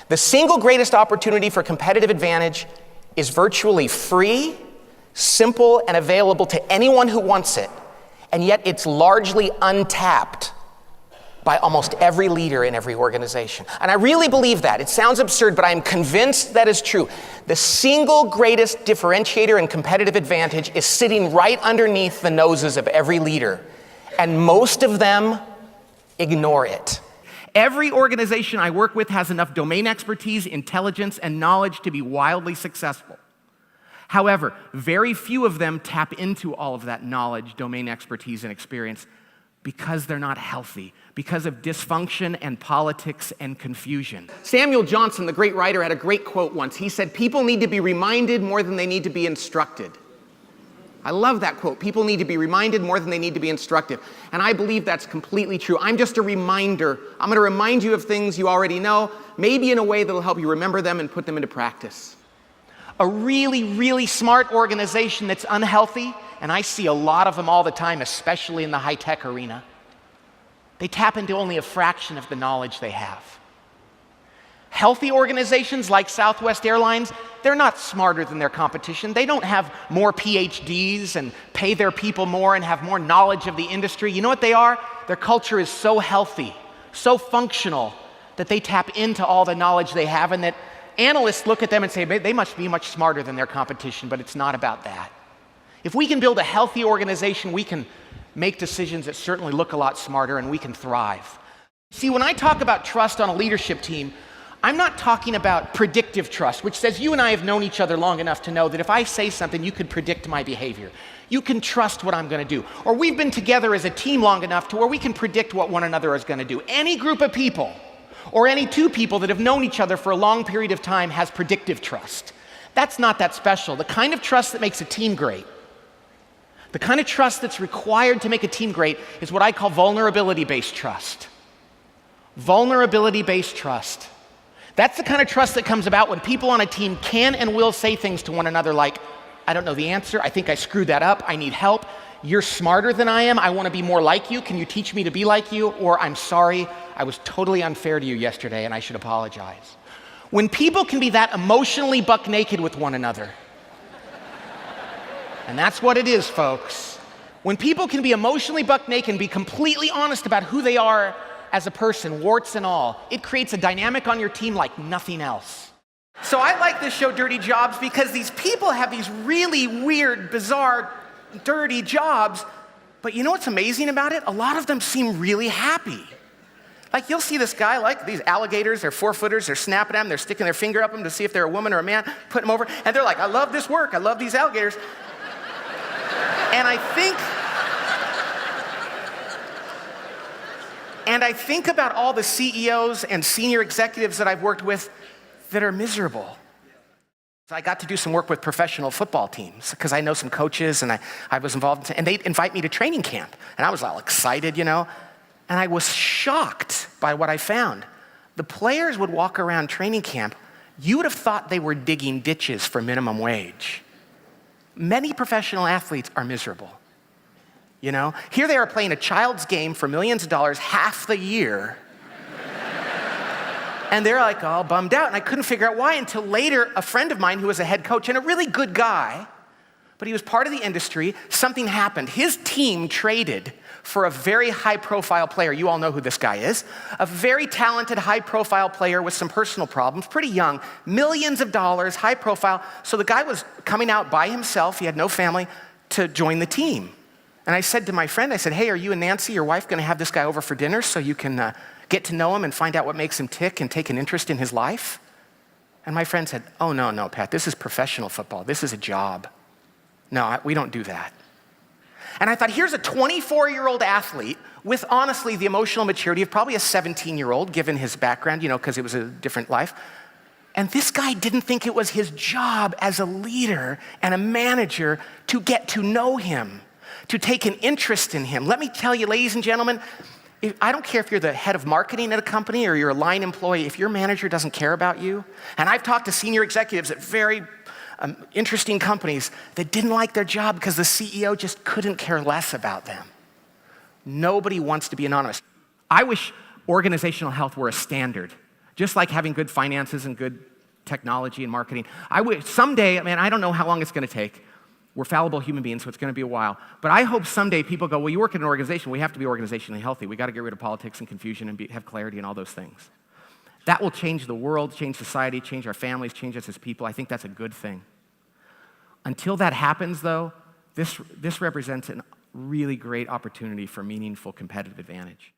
The single greatest opportunity for competitive advantage is virtually free, simple, and available to anyone who wants it, and yet it's largely untapped by almost every leader in every organization. And I really believe that. It sounds absurd, but I'm convinced that is true. The single greatest differentiator and competitive advantage is sitting right underneath the noses of every leader, and most of them ignore it. Every organization I work with has enough domain expertise, intelligence, and knowledge to be wildly successful. However, very few of them tap into all of that knowledge, domain expertise, and experience because they're not healthy, because of dysfunction and politics and confusion. Samuel Johnson, the great writer, had a great quote once. He said, "People need to be reminded more than they need to be instructed." I love that quote. People need to be reminded more than they need to be instructed. And I believe that's completely true. I'm just a reminder. I'm going to remind you of things you already know, maybe in a way that'll help you remember them and put them into practice. A really, really smart organization that's unhealthy, and I see a lot of them all the time, especially in the high-tech arena, they tap into only a fraction of the knowledge they have. Healthy organizations like Southwest Airlines, they're not smarter than their competition. They don't have more PhDs and pay their people more and have more knowledge of the industry. You know what they are? Their culture is so healthy, so functional, that they tap into all the knowledge they have, and that analysts look at them and say, they must be much smarter than their competition, but it's not about that. If we can build a healthy organization, we can make decisions that certainly look a lot smarter, and we can thrive. See, when I talk about trust on a leadership team, I'm not talking about predictive trust, which says you and I have known each other long enough to know that if I say something, you can predict my behavior. You can trust what I'm going to do. Or we've been together as a team long enough to where we can predict what one another is going to do. Any group of people, or any two people that have known each other for a long period of time, has predictive trust. That's not that special. The kind of trust that makes a team great, the kind of trust that's required to make a team great, is what I call vulnerability-based trust. Vulnerability-based trust. That's the kind of trust that comes about when people on a team can and will say things to one another like, "I don't know the answer, I think I screwed that up, I need help, you're smarter than I am, I want to be more like you, can you teach me to be like you?" Or, "I'm sorry, I was totally unfair to you yesterday and I should apologize." When people can be that emotionally buck naked with one another, and that's what it is, folks. When people can be emotionally buck naked and be completely honest about who they are as a person, warts and all, it creates a dynamic on your team like nothing else. So I like this show, Dirty Jobs, because these people have these really weird, bizarre, dirty jobs, but you know what's amazing about it? A lot of them seem really happy. Like, you'll see this guy, like these alligators, they're 4-footers, they're snapping at them, they're sticking their finger up them to see if they're a woman or a man, put them over, and they're like, "I love this work, I love these alligators." And I think about all the CEOs and senior executives that I've worked with that are miserable. So I got to do some work with professional football teams because I know some coaches, and I was involved, and they'd invite me to training camp. And I was all excited, you know, and I was shocked by what I found. The players would walk around training camp. You would have thought they were digging ditches for minimum wage. Many professional athletes are miserable. You know, here they are playing a child's game for millions of dollars half the year. And they're like all bummed out, and I couldn't figure out why until later. A friend of mine who was a head coach and a really good guy, but he was part of the industry, something happened. His team traded for a very high-profile player. You all know who this guy is. A very talented, high-profile player with some personal problems, pretty young, millions of dollars, high profile. So the guy was coming out by himself, he had no family, to join the team. And I said to my friend, I said, "Hey, are you and Nancy, your wife, going to have this guy over for dinner so you can get to know him and find out what makes him tick and take an interest in his life?" And my friend said, "Oh, no, Pat, this is professional football. This is a job. No, we don't do that." And I thought, here's a 24-year-old athlete with, honestly, the emotional maturity of probably a 17-year-old, given his background, you know, because it was a different life. And this guy didn't think it was his job as a leader and a manager to get to know him, to take an interest in him. Let me tell you, ladies and gentlemen, I don't care if you're the head of marketing at a company or you're a line employee, if your manager doesn't care about you, and I've talked to senior executives at very interesting companies that didn't like their job because the CEO just couldn't care less about them. Nobody wants to be anonymous. I wish organizational health were a standard. Just like having good finances and good technology and marketing. I wish someday, man, I don't know how long it's going to take. We're fallible human beings, so it's going to be a while. But I hope someday people go, well, you work in an organization, we have to be organizationally healthy. We got to get rid of politics and confusion and have clarity and all those things. That will change the world, change society, change our families, change us as people. I think that's a good thing. Until that happens, though, this represents a really great opportunity for meaningful competitive advantage.